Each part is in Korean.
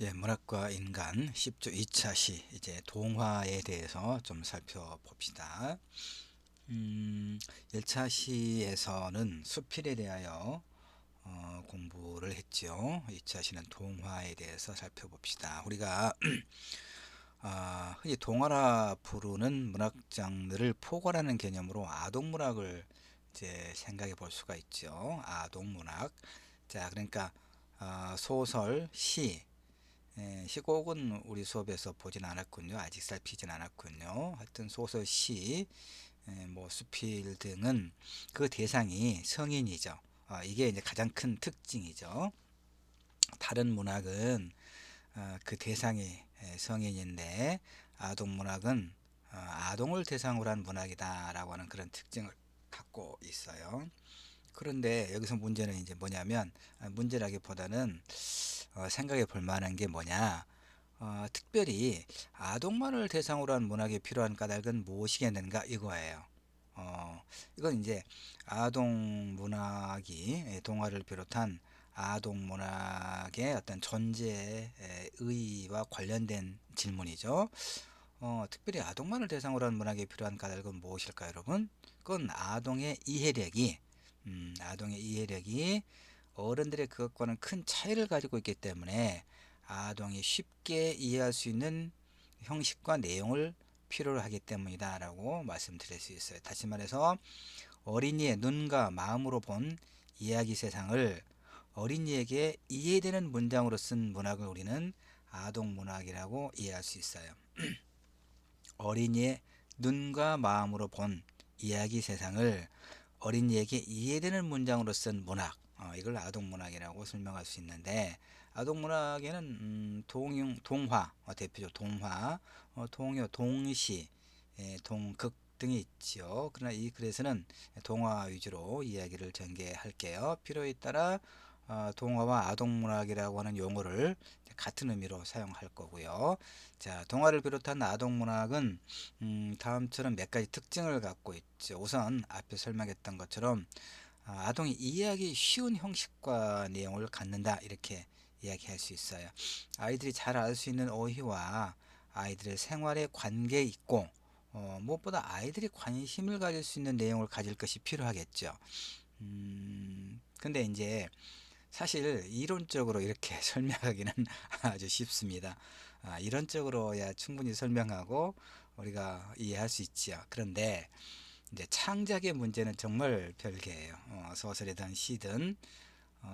예, 문학과 인간 10조 2차 시 이제 동화에 대해서 좀 살펴봅시다. 1차 시에서는 수필에 대하여 공부를 했죠. 2차 시는 동화에 대해서 살펴봅시다. 우리가 흔히 동화라 부르는 문학 장르를 포괄하는 개념으로 아동문학을 이제 생각해 볼 수가 있죠. 아동문학. 자, 그러니까 소설, 시, 시곡은 우리 수업에서 보진 않았군요. 아직 살피진 않았군요. 하여튼 소설, 시, 뭐 수필 등은 그 대상이 성인이죠. 이게 이제 가장 큰 특징이죠. 다른 문학은 그 대상이 성인인데 아동 문학은 아동을 대상으로 한 문학이다라고 하는 그런 특징을 갖고 있어요. 그런데 여기서 문제는 이제 뭐냐면, 문제라기보다는 생각해 볼 만한 게 뭐냐, 특별히 아동만을 대상으로 한 문학에 필요한 까닭은 무엇이겠는가 이거예요. 이건 이제 아동 문학이 동화를 비롯한 아동 문학의 어떤 존재의 의의와 관련된 질문이죠. 특별히 아동만을 대상으로 한 문학에 필요한 까닭은 무엇일까요, 여러분? 그건 아동의 이해력이 어른들의 그것과는 큰 차이를 가지고 있기 때문에 아동이 쉽게 이해할 수 있는 형식과 내용을 필요로 하기 때문이다 라고 말씀드릴 수 있어요. 다시 말해서 어린이의 눈과 마음으로 본 이야기 세상을 어린이에게 이해되는 문장으로 쓴 문학을 우리는 아동 문학이라고 이해할 수 있어요. 어린이의 눈과 마음으로 본 이야기 세상을 어린이에게 이해되는 문장으로 쓴 문학, 이걸 아동문학이라고 설명할 수 있는데, 아동문학에는 동화, 대표적 동화, 동요, 동시, 동극 등이 있죠. 그러나 이 글에서는 동화 위주로 이야기를 전개할게요. 필요에 따라 동화와 아동문학이라고 하는 용어를 같은 의미로 사용할 거고요. 자, 동화를 비롯한 아동문학은 다음처럼 몇 가지 특징을 갖고 있죠. 우선 앞에 설명했던 것처럼 아동이 이해하기 쉬운 형식과 내용을 갖는다 이렇게 이야기할 수 있어요. 아이들이 잘 알 수 있는 어휘와 아이들의 생활에 관계 있고, 무엇보다 아이들이 관심을 가질 수 있는 내용을 가질 것이 필요하겠죠. 근데 이제 사실 이론적으로 이렇게 설명하기는 아주 쉽습니다. 이론적으로야 충분히 설명하고 우리가 이해할 수 있지요. 그런데 이제 창작의 문제는 정말 별개예요. 소설이든 시든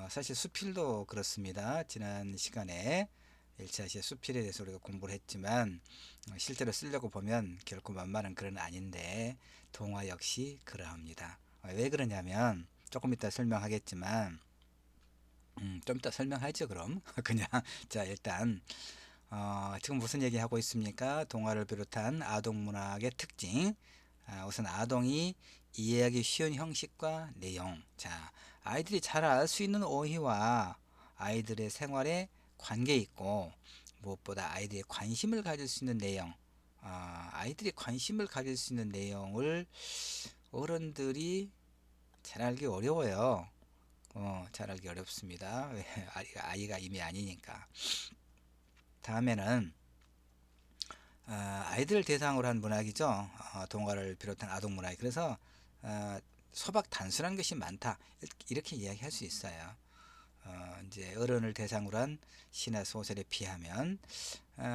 사실 수필도 그렇습니다. 지난 시간에 1차 시의 수필에 대해서 우리가 공부를 했지만 실제로 쓰려고 보면 결코 만만한 글은 아닌데 동화 역시 그러합니다. 왜 그러냐면 조금 이따 설명하겠지만, 좀 이따 설명하죠 그럼. 그냥 자, 일단 지금 무슨 얘기 하고 있습니까? 동화를 비롯한 아동 문학의 특징. 우선 아동이 이해하기 쉬운 형식과 내용. 자, 아이들이 잘 알 수 있는 어휘와 아이들의 생활에 관계 있고, 무엇보다 아이들이 관심을 가질 수 있는 내용. 아이들이 관심을 가질 수 있는 내용을 어른들이 잘 알기 어려워요. 잘 알기 어렵습니다. 왜? 아이가 이미 아니니까. 다음에는 아이들 대상으로 한 문학이죠. 동화를 비롯한 아동 문학. 그래서 소박 단순한 것이 많다 이렇게 이야기할 수 있어요. 이제 어른을 대상으로 한 시나 소설에 비하면,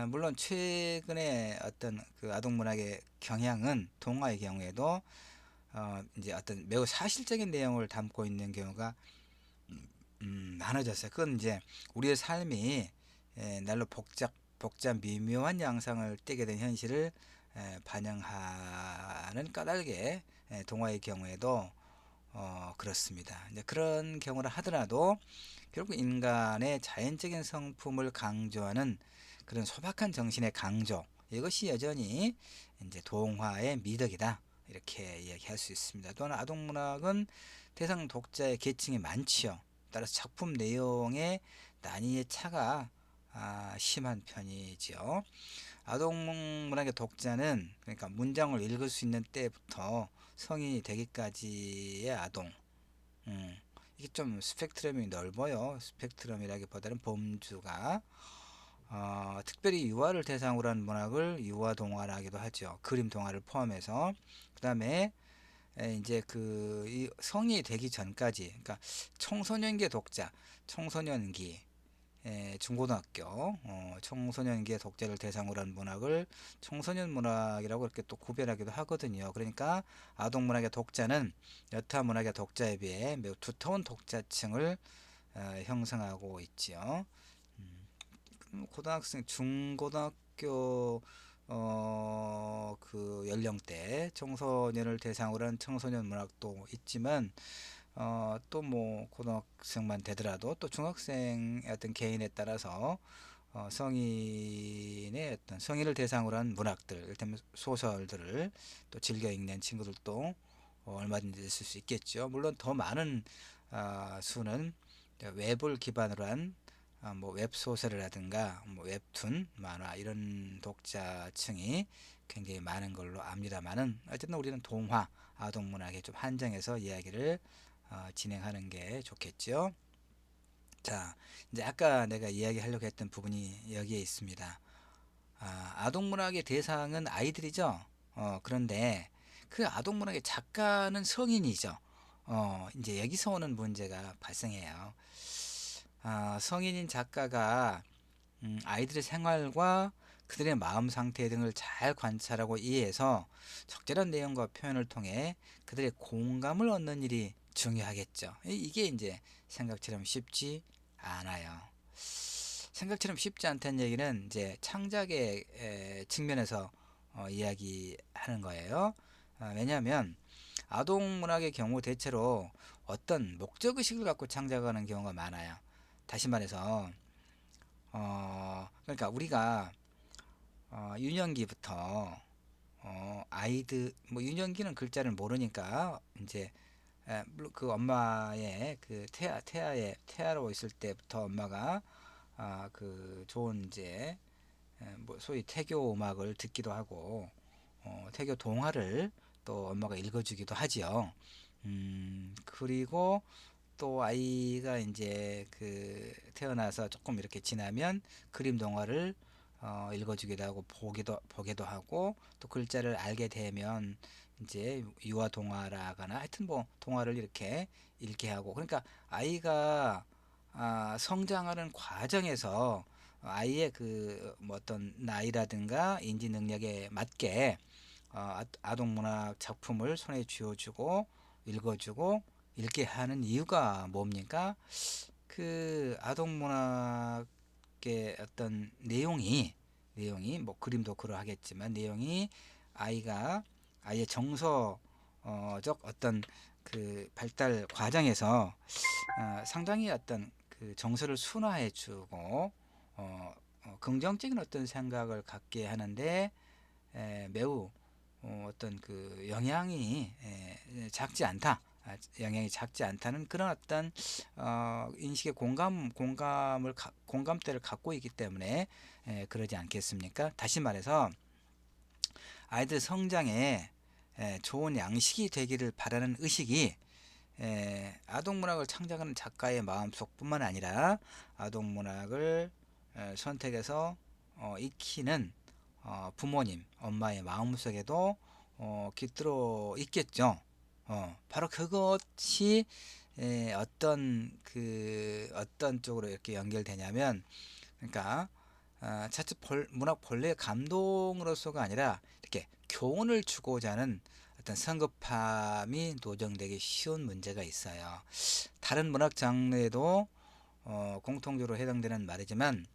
물론 최근에 어떤 그 아동 문학의 경향은 동화의 경우에도 이제 어떤 매우 사실적인 내용을 담고 있는 경우가 많아졌어요. 그건 이제 우리의 삶이 날로 복잡 미묘한 양상을 띠게 된 현실을 반영하는 까닭에 동화의 경우에도 그렇습니다. 이제 그런 경우라 하더라도 결국 인간의 자연적인 성품을 강조하는 그런 소박한 정신의 강조, 이것이 여전히 이제 동화의 미덕이다 이렇게 이야기할 수 있습니다. 또한 아동문학은 대상 독자의 계층이 많지요. 따라서 작품 내용의 난이의 차가 심한 편이지요. 아동문학의 독자는 그러니까 문장을 읽을 수 있는 때부터 성인이 되기까지의 아동. 이게 좀 스펙트럼이 넓어요. 스펙트럼이라기보다는 범주가. 특별히 유아를 대상으로 한 문학을 유아 동화라기도 하죠. 그림 동화를 포함해서. 그다음에 이제 이 성인이 되기 전까지, 그러니까 청소년기 독자, 청소년기, 중고등학교, 청소년기의 독자를 대상으로 한 문학을 청소년 문학이라고 이렇게 또 구별하기도 하거든요. 그러니까 아동 문학의 독자는 여타 문학의 독자에 비해 매우 두터운 독자층을 형성하고 있지요. 고등학생, 중고등학교 그 연령대 청소년을 대상으로 한 청소년 문학도 있지만 또 뭐 고등학생만 되더라도 또 중학생의 어떤 개인에 따라서 성인을 대상으로 한 문학들, 이를테면 소설들을 또 즐겨 읽는 친구들도 얼마든지 있을 수 있겠죠. 물론 더 많은 수는 웹을 기반으로 한 뭐 웹소설이라든가 뭐 웹툰, 만화 이런 독자층이 굉장히 많은 걸로 압니다만은, 어쨌든 우리는 동화, 아동문학에 좀 한정해서 이야기를 진행하는 게 좋겠죠. 자, 이제 아까 내가 이야기하려고 했던 부분이 여기에 있습니다. 아동문학의 대상은 아이들이죠. 그런데 그 아동문학의 작가는 성인이죠. 이제 여기서 오는 문제가 발생해요. 성인인 작가가 아이들의 생활과 그들의 마음 상태 등을 잘 관찰하고 이해해서 적절한 내용과 표현을 통해 그들의 공감을 얻는 일이 중요하겠죠. 이게 이제 생각처럼 쉽지 않아요. 생각처럼 쉽지 않다는 얘기는 이제 창작의 측면에서 이야기하는 거예요. 왜냐하면 아동 문학의 경우 대체로 어떤 목적 의식을 갖고 창작하는 경우가 많아요. 다시 말해서 그러니까 우리가 유년기부터 아이들, 뭐 유년기는 글자를 모르니까 이제 물론 그 엄마의 그 태아로 있을 때부터 엄마가 그 좋은 이제 뭐 소위 태교 음악을 듣기도 하고 태교 동화를 또 엄마가 읽어주기도 하지요. 그리고 또 아이가 이제 그 태어나서 조금 이렇게 지나면 그림 동화를 읽어주기도 하고 보기도 하고, 또 글자를 알게 되면 이제 유아 동화라거나 하여튼 뭐 동화를 이렇게 읽게 하고, 그러니까 아이가 성장하는 과정에서 아이의 그 뭐 어떤 나이라든가 인지 능력에 맞게 아동 문학 작품을 손에 쥐어주고 읽어주고 읽게 하는 이유가 뭡니까? 그 아동 문학의 어떤 내용이 뭐 그림도 그러하겠지만, 내용이 아이의 정서적 어떤 그 발달 과정에서 상당히 어떤 그 정서를 순화해주고 긍정적인 어떤 생각을 갖게 하는데 매우 어떤 그 영향이 작지 않다는 그런 어떤 인식의 공감대를 갖고 있기 때문에 그러지 않겠습니까? 다시 말해서 아이들 성장에 좋은 양식이 되기를 바라는 의식이 아동문학을 창작하는 작가의 마음속뿐만 아니라 아동문학을 선택해서 익히는 부모님, 엄마의 마음속에도 깃들어 있겠죠. 바로 그것이 어떤 쪽으로 이렇게 연결되냐면, 그러니까 자칫 문학 본래의 감동으로서가 아니라 이렇게 교훈을 주고자 하는 어떤 성급함이 노정되기 쉬운 문제가 있어요. 다른 문학 장르에도 공통적으로 해당되는 말이지만,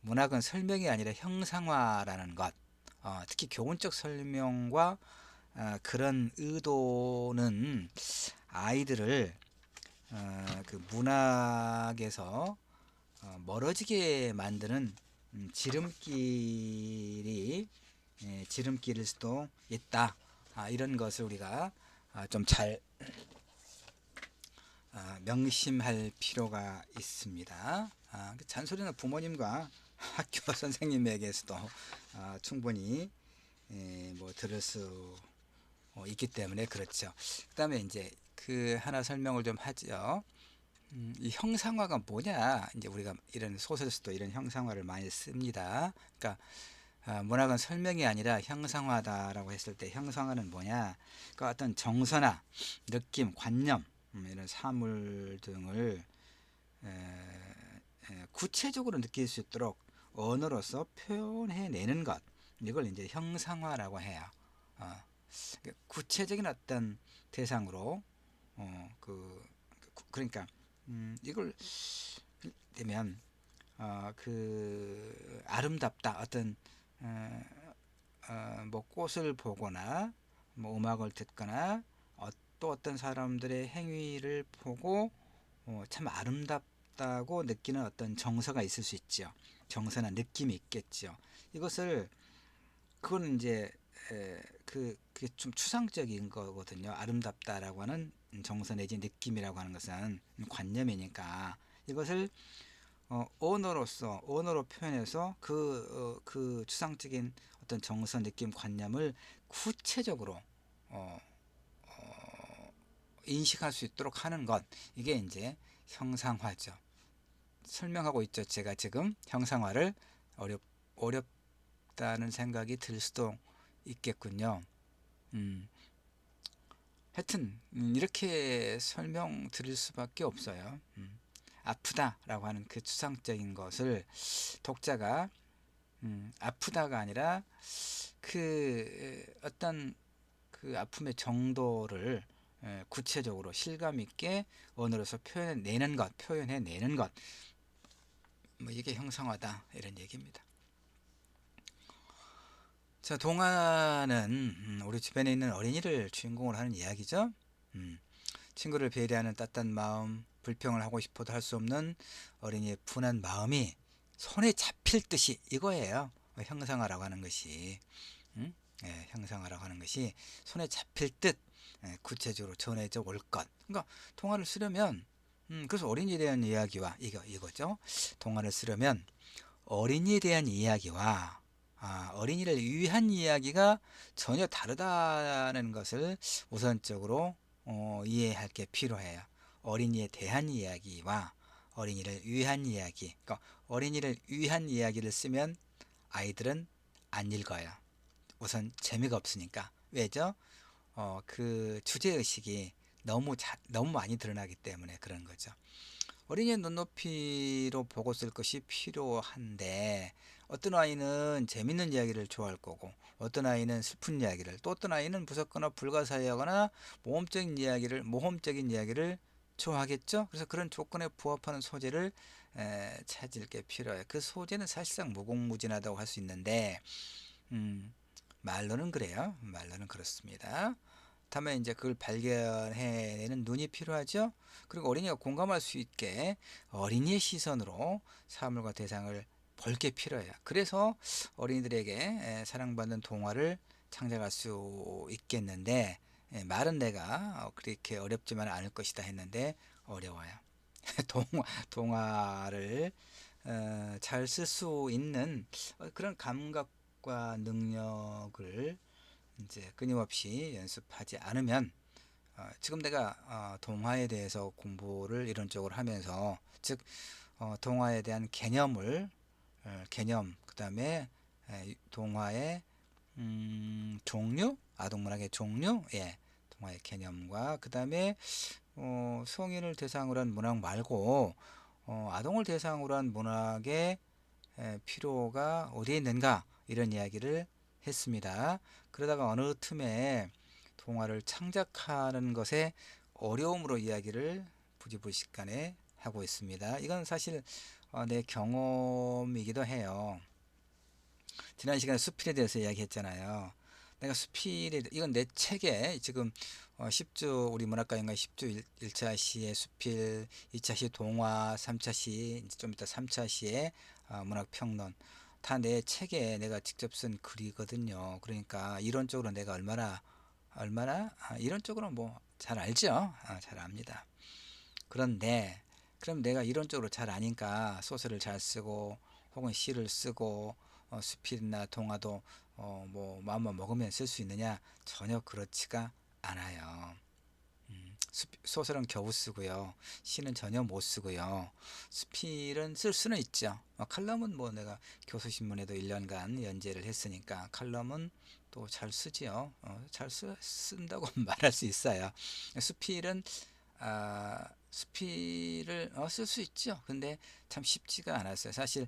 문학은 설명이 아니라 형상화라는 것, 특히 교훈적 설명과 그런 의도는 아이들을 그 문학에서 멀어지게 만드는 지름길일 수도 있다. 이런 것을 우리가 좀 잘 명심할 필요가 있습니다. 잔소리는 부모님과 학교 선생님에게서도 충분히 뭐 들을 수 있기 때문에 그렇죠. 그 다음에 이제 그 하나 설명을 좀 하죠. 이 형상화가 뭐냐? 이제 우리가 이런 소설에서도 이런 형상화를 많이 씁니다. 그러니까 문학은 설명이 아니라 형상화다라고 했을 때 형상화는 뭐냐? 그러니까 어떤 정서나 느낌, 관념, 이런 사물 등을 구체적으로 느낄 수 있도록 언어로서 표현해내는 것, 이걸 이제 형상화라고 해요. 어, 구체적인 어떤 대상으로 그러니까 이걸 되면 그 아름답다, 어떤 어, 뭐 꽃을 보거나 뭐 음악을 듣거나 또 어떤 사람들의 행위를 보고 참 아름답다고 느끼는 어떤 정서가 있을 수 있죠. 정서나 느낌이 있겠죠. 이것을 그거는 이제 그게 좀 추상적인 거거든요. 아름답다라고 하는 정서 내지 느낌이라고 하는 것은 관념이니까 이것을 언어로 표현해서 그 추상적인 어떤 정서 느낌 관념을 구체적으로 어, 인식할 수 있도록 하는 것, 이게 이제 형상화죠. 설명하고 있죠. 제가 지금 형상화를 어렵 어렵다는 생각이 들 수도 있겠군요. 음, 하여튼 이렇게 설명드릴 수밖에 없어요. 아프다라고 하는 그 추상적인 것을 독자가 아프다가 아니라 그 어떤 그 아픔의 정도를 구체적으로 실감 있게 언어로서 표현해내는 것, 뭐 이게 형상화다 이런 얘기입니다. 자, 동화는 우리 주변에 있는 어린이를 주인공으로 하는 이야기죠. 음, 친구를 배려하는 따뜻한 마음, 불평을 하고 싶어도 할 수 없는 어린이의 분한 마음이 손에 잡힐 듯이, 이거예요. 형상화라고 하는 것이. 형상화라고 하는 것이 손에 잡힐 듯 구체적으로 전해져 올 것. 그러니까 동화를 쓰려면 그래서 어린이에 대한 이야기와 이거죠. 동화를 쓰려면 어린이에 대한 이야기와 어린이를 위한 이야기가 전혀 다르다는 것을 우선적으로 이해할 게 필요해요. 어린이에 대한 이야기와 어린이를 위한 이야기. 그러니까 어린이를 위한 이야기를 쓰면 아이들은 안 읽어요. 우선 재미가 없으니까. 왜죠? 그 주제의식이 너무 많이 드러나기 때문에 그런 거죠. 어린이의 눈높이로 보고 쓸 것이 필요한데 어떤 아이는 재밌는 이야기를 좋아할 거고 어떤 아이는 슬픈 이야기를, 또 어떤 아이는 무섭거나 불가사의하거나 모험적인 이야기를 좋아하겠죠. 그래서 그런 조건에 부합하는 소재를 찾을 게 필요해요. 그 소재는 사실상 무궁무진하다고 할 수 있는데 음, 말로는 그래요. 말로는 그렇습니다. 다음에 이제 그걸 발견해내는 눈이 필요하죠. 그리고 어린이가 공감할 수 있게 어린이의 시선으로 사물과 대상을 볼 게 필요해요. 그래서 어린이들에게 사랑받는 동화를 창작할 수 있겠는데, 말은 내가 그렇게 어렵지만 않을 것이다 했는데 어려워요. 동화를 잘 쓸 수 있는 그런 감각과 능력을 이제 끊임없이 연습하지 않으면 지금 내가 동화에 대해서 공부를 이론적으로 하면서 즉 동화에 대한 개념, 그 다음에 동화의 종류, 아동문학의 종류, 동화의 개념과 그 다음에 성인을 대상으로 한 문학 말고 아동을 대상으로 한 문학의 필요가 어디에 있는가, 이런 이야기를 했습니다. 그러다가 어느 틈에 동화를 창작하는 것에 어려움으로 이야기를 부지불식간에 하고 있습니다. 이건 사실 내 경험이기도 해요. 지난 시간에 수필에 대해서 이야기했잖아요. 내가 수필에 이건 내 책에 지금 10주 우리 문학가연가 10주 1차 시의 수필, 2차 시 동화, 3차 시 좀 이따 3차 시의 문학평론, 다 내 책에 내가 직접 쓴 글이거든요. 그러니까 이론적으로 내가 얼마나 이론적으로 뭐 잘 알죠. 잘 압니다. 그런데 그럼 내가 이론적으로 잘 아니까 소설을 잘 쓰고 혹은 시를 쓰고 수필이나 동화도 뭐 마음만 먹으면 쓸 수 있느냐? 전혀 그렇지가 않아요. 소설은 겨우 쓰고요. 시는 전혀 못 쓰고요. 수필은 쓸 수는 있죠. 칼럼은 뭐 내가 교수신문에도 1년간 연재를 했으니까 칼럼은 또 잘 쓰지요. 쓴다고 말할 수 있어요. 수필은 수필을 쓸 수 있죠. 근데 참 쉽지가 않았어요. 사실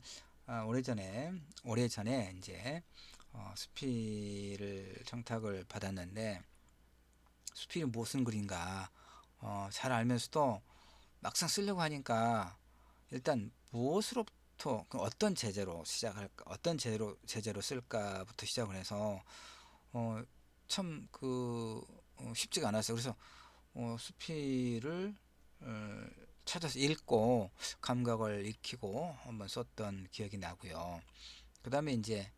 오래전에 이제 수필을 청탁을 받았는데 수필이 무슨 글인가 잘 알면서도 막상 쓰려고 하니까 일단 무엇으로부터 어떤 제재로 시작할까, 어떤 제재로 쓸까부터 시작을 해서 참 쉽지가 않았어요. 그래서 수필을 어, 찾아서 읽고 감각을 익히고 한번 썼던 기억이 나고요. 그 다음에 이제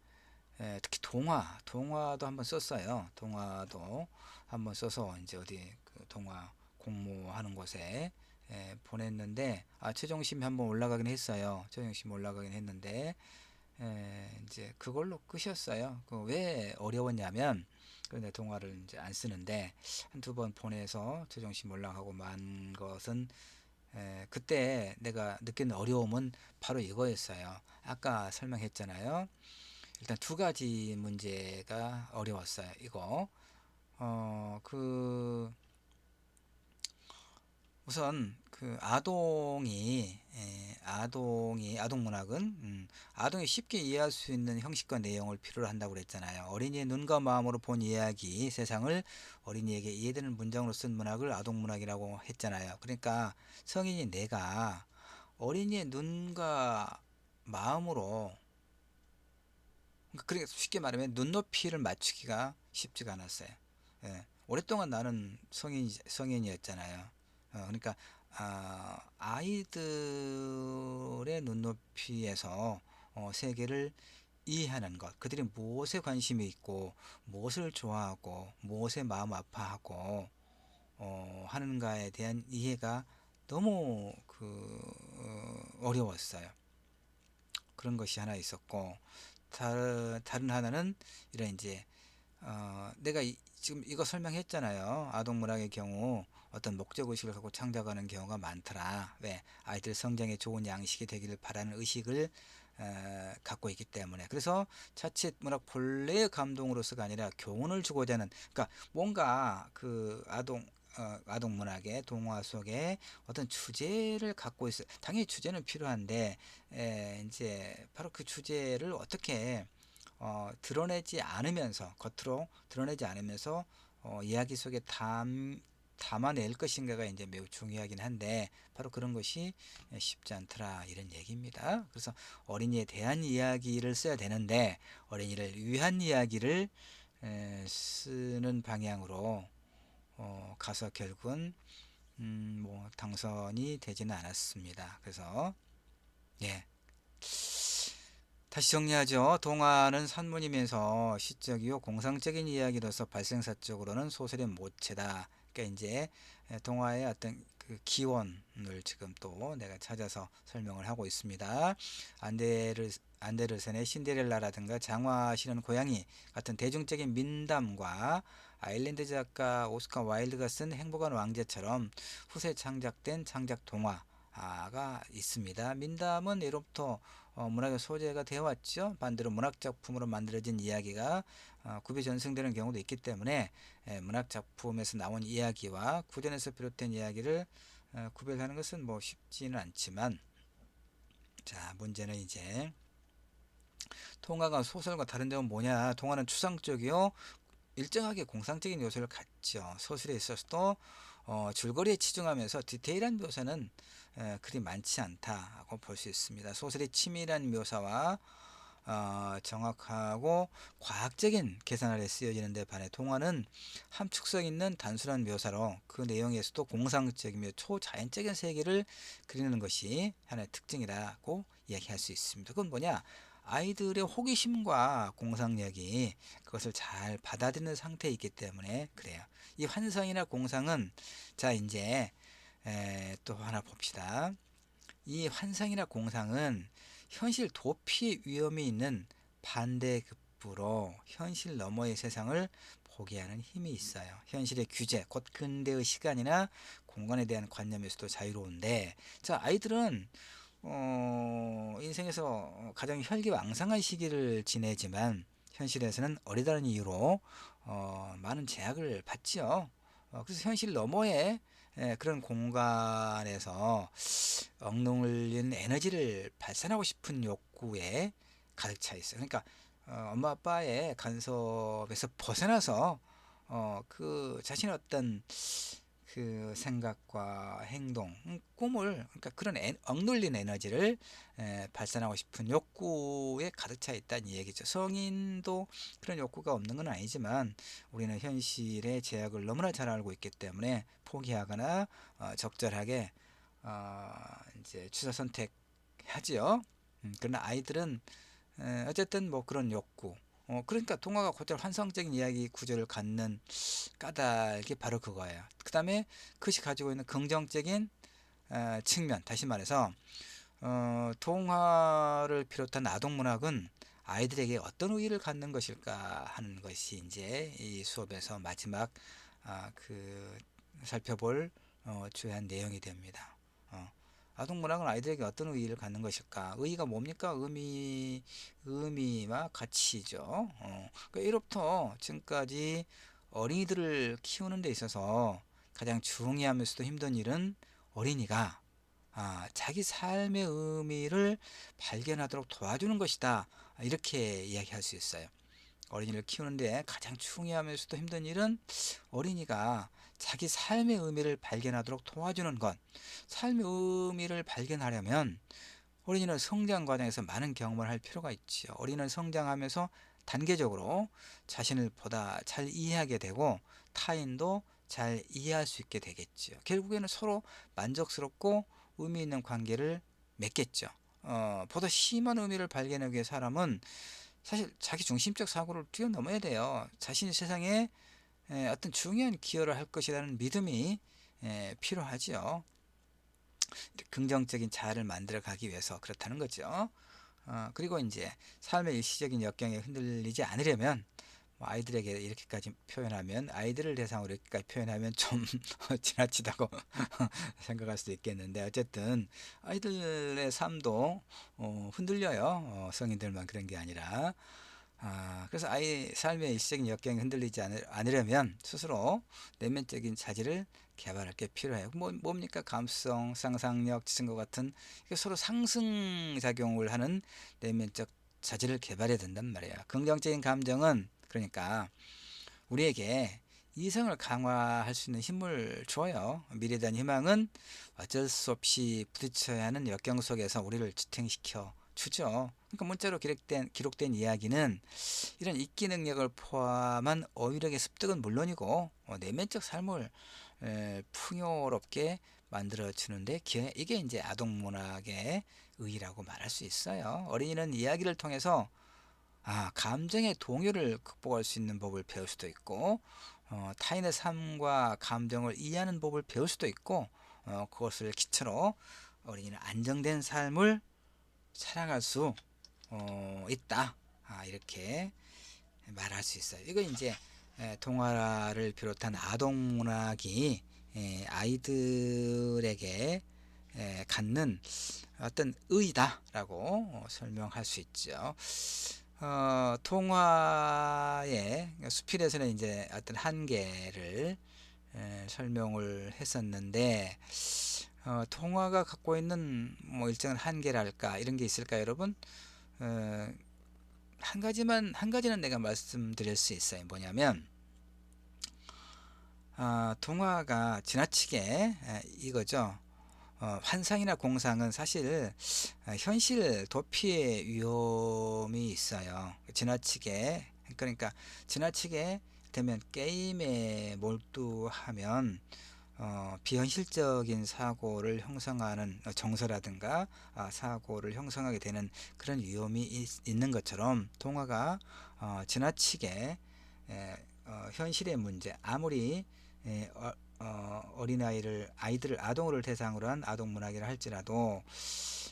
특히 동화도 한번 썼어요. 동화도 한번 써서 이제 어디 동화 공모하는 곳에 보냈는데 최종심이 한번 올라가긴 했어요. 최종심 올라가긴 했는데 이제 그걸로 끝이었어요. 왜 어려웠냐면 근데 동화를 이제 안 쓰는데 한두 번 보내서 최종심 올라가고 만 것은 그때 내가 느낀 어려움은 바로 이거였어요. 아까 설명했잖아요. 일단 두 가지 문제가 어려웠어요. 이거 우선 아동 문학은 아동이 쉽게 이해할 수 있는 형식과 내용을 필요로 한다고 그랬잖아요. 어린이의 눈과 마음으로 본 이야기, 세상을 어린이에게 이해되는 문장으로 쓴 문학을 아동 문학이라고 했잖아요. 그러니까 성인이 내가 어린이의 눈과 마음으로 그러니까 쉽게 말하면 눈높이를 맞추기가 쉽지가 않았어요. 오랫동안 나는 성인이었잖아요. 그러니까 아이들의 눈높이에서 세계를 이해하는 것, 그들이 무엇에 관심이 있고 무엇을 좋아하고 무엇에 마음 아파하고 하는가에 대한 이해가 너무 어려웠어요. 그런 것이 하나 있었고 다른 하나는 이런 이제 내가 지금 이거 설명했잖아요. 아동문학의 경우 어떤 목적의식을 갖고 창작하는 경우가 많더라. 왜? 아이들 성장에 좋은 양식이 되기를 바라는 의식을 갖고 있기 때문에. 그래서 자칫 문학 본래의 감동으로서가 아니라 교훈을 주고자 하는, 그러니까 뭔가 아동 문학의 동화 속에 어떤 주제를 갖고 있어요. 당연히 주제는 필요한데, 이제 바로 그 주제를 어떻게 드러내지 않으면서 겉으로 드러내지 않으면서 이야기 속에 담아낼 것인가가 이제 매우 중요하긴 한데 바로 그런 것이 쉽지 않더라 이런 얘기입니다. 그래서 어린이에 대한 이야기를 써야 되는데 어린이를 위한 이야기를 쓰는 방향으로 가서 결국은 뭐 당선이 되지는 않았습니다. 그래서 예. 다시 정리하죠. 동화는 산문이면서 시적이요 공상적인 이야기로서 발생사적으로는 소설의 모체다. 그러니까 이제 동화의 어떤 그 기원을 지금 또 내가 찾아서 설명을 하고 있습니다. 안데르센의 신데렐라라든가 장화 신은 고양이 같은 대중적인 민담과 아일랜드 작가 오스카 와일드가 쓴 행복한 왕자처럼 후세 창작된 창작 동화가 있습니다. 민담은 예로부터 문학의 소재가 되어 왔죠. 반대로 문학 작품으로 만들어진 이야기가 구비 전승되는 경우도 있기 때문에 문학 작품에서 나온 이야기와 구전에서 비롯된 이야기를 구별하는 것은 뭐 쉽지는 않지만 자 문제는 이제 통화가 소설과 다른 점은 뭐냐. 통화는 추상적이요 일정하게 공상적인 요소를 갖죠. 소설에 있어서도 줄거리에 치중하면서 디테일한 묘사는 그리 많지 않다고 볼 수 있습니다. 소설의 치밀한 묘사와 정확하고 과학적인 계산 아래 쓰여지는 데 반해 동화는 함축성 있는 단순한 묘사로 그 내용에서도 공상적이며 초자연적인 세계를 그리는 것이 하나의 특징이라고 이야기할 수 있습니다. 그건 뭐냐? 아이들의 호기심과 공상력이 그것을 잘 받아들이는 상태에 있기 때문에 그래요. 이 환상이나 공상은 자 이제 또 하나 봅시다. 이 환상이나 공상은 현실 도피 위험이 있는 반대급부로 현실 너머의 세상을 포기하는 힘이 있어요. 현실의 규제, 곧 근대의 시간이나 공간에 대한 관념에서도 자유로운데, 자, 아이들은 인생에서 가장 혈기왕성한 시기를 지내지만 현실에서는 어리다는 이유로 많은 제약을 받지요. 그래서 현실 너머의 그런 공간에서 억눌린 에너지를 발산하고 싶은 욕구에 가득 차 있어요. 그러니까 엄마 아빠의 간섭에서 벗어나서 그 자신의 어떤 그 생각과 행동, 꿈을, 그러니까 그런 억눌린 에너지를 발산하고 싶은 욕구에 가득 차 있다는 얘기죠. 성인도 그런 욕구가 없는 건 아니지만 우리는 현실의 제약을 너무나 잘 알고 있기 때문에 포기하거나 적절하게 어, 이제 취사 선택하지요. 그러나 아이들은 어쨌든 뭐 그런 욕구, 그러니까 동화가 곧잘 환상적인 이야기 구조를 갖는 까닭이 바로 그거예요. 그 다음에 그것이 가지고 있는 긍정적인 측면, 다시 말해서 동화를 비롯한 아동 문학은 아이들에게 어떤 의의를 갖는 것일까 하는 것이 이제 이 수업에서 마지막 그 살펴볼 주요한 내용이 됩니다. 아동 문학은 아이들에게 어떤 의의를 갖는 것일까? 의의가 뭡니까? 의미와 가치죠. 그러니까 1부터 지금까지 어린이들을 키우는 데 있어서 가장 중요하면서도 힘든 일은 어린이가 자기 삶의 의미를 발견하도록 도와주는 것이다. 이렇게 이야기할 수 있어요. 어린이를 키우는데 가장 중요하면서도 힘든 일은 어린이가 자기 삶의 의미를 발견하도록 도와주는 것. 삶의 의미를 발견하려면 어린이는 성장 과정에서 많은 경험을 할 필요가 있지요. 어린이는 성장하면서 단계적으로 자신을 보다 잘 이해하게 되고 타인도 잘 이해할 수 있게 되겠지요. 결국에는 서로 만족스럽고 의미 있는 관계를 맺겠죠. 보다 심한 의미를 발견하기 위해 사람은 사실 자기 중심적 사고를 뛰어넘어야 돼요. 자신이 세상에 어떤 중요한 기여를 할 것이라는 믿음이 필요하지요. 긍정적인 자아를 만들어 가기 위해서 그렇다는 거죠. 그리고 이제 삶의 일시적인 역경에 흔들리지 않으려면 뭐 아이들에게 이렇게까지 표현하면, 아이들을 대상으로 이렇게까지 표현하면 좀 지나치다고 생각할 수도 있겠는데, 어쨌든 아이들의 삶도 흔들려요. 성인들만 그런 게 아니라. 그래서 아이 삶의 일시적인 역경에 흔들리지 않으려면 스스로 내면적인 자질을 개발할 게 필요해요. 뭡니까? 감수성, 상상력, 지성과 같은 서로 상승작용을 하는 내면적 자질을 개발해야 된단 말이에요. 긍정적인 감정은 그러니까 우리에게 이성을 강화할 수 있는 힘을 줘요. 미래에 대한 희망은 어쩔 수 없이 부딪혀야 하는 역경 속에서 우리를 지탱시켜 주죠. 그러니까 문자로 기록된 이야기는 이런 읽기 능력을 포함한 어휘력의 습득은 물론이고 내면적 삶을 풍요롭게 만들어 주는데 이게 이제 아동 문학의 의의라고 말할 수 있어요. 어린이는 이야기를 통해서 감정의 동요를 극복할 수 있는 법을 배울 수도 있고 타인의 삶과 감정을 이해하는 법을 배울 수도 있고 그것을 기초로 어린이는 안정된 삶을 살아갈 수 있다. 이렇게 말할 수 있어요. 이거 이제 동화를 비롯한 아동 문학이 아이들에게 갖는 어떤 의의다라고 설명할 수 있죠. 통화의 수필에서는 이제 어떤 한계를 설명을 했었는데, 통화가 갖고 있는 뭐 일정한 한계랄까 이런 게 있을까요, 여러분? 한 가지는 내가 말씀드릴 수 있어요. 뭐냐면 동화가 지나치게 이거죠. 환상이나 공상은 사실 현실 도피의 위험이 있어요. 그러니까 지나치게 되면 게임에 몰두하면 비현실적인 사고를 형성하는 정서라든가 사고를 형성하게 되는 그런 위험이 있는 것처럼 동화가 지나치게 현실의 문제, 아무리 아이들을 아동을 대상으로 한 아동 문학이라 할지라도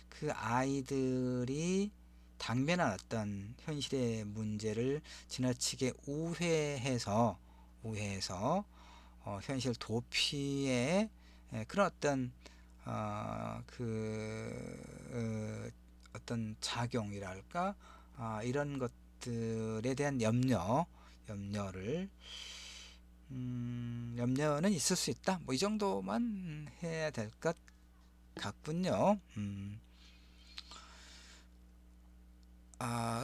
그 아이들이 당면한 어떤 현실의 문제를 지나치게 우회해서 오해해서 현실 도피의 그런 어떤 어떤 작용이랄까, 이런 것들에 대한 염려는 있을 수 있다. 뭐 이 정도만 해야 될 것 같군요.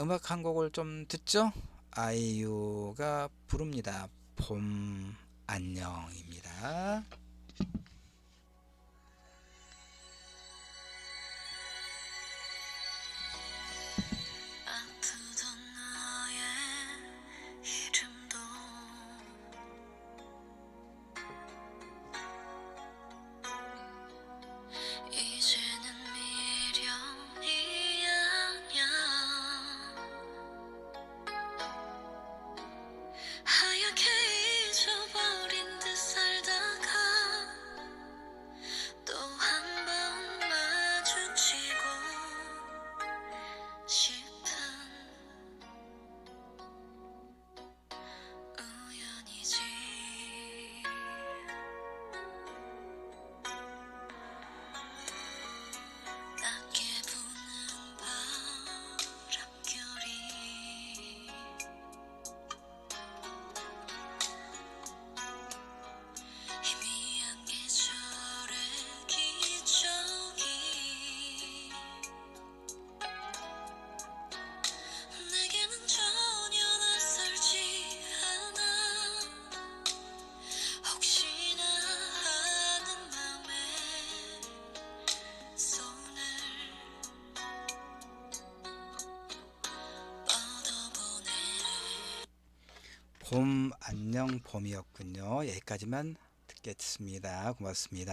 음악 한 곡을 좀 듣죠. 아이유가 부릅니다. 봄 안녕입니다. 아프던 너의 이름도 이제는 미련이 아냐. 하얗게 잊어버린 듯 살다가 또 한 번 마주치고 싶은 우연이지. 낮게 부는 바람결이 희미한 계절의 기적이 내게는 전혀 낯설지 않아. 혹시나 하는 맘에 손을 뻗어보네. 봄 안녕 봄이었군요. 여기까지만 듣겠습니다. 고맙습니다.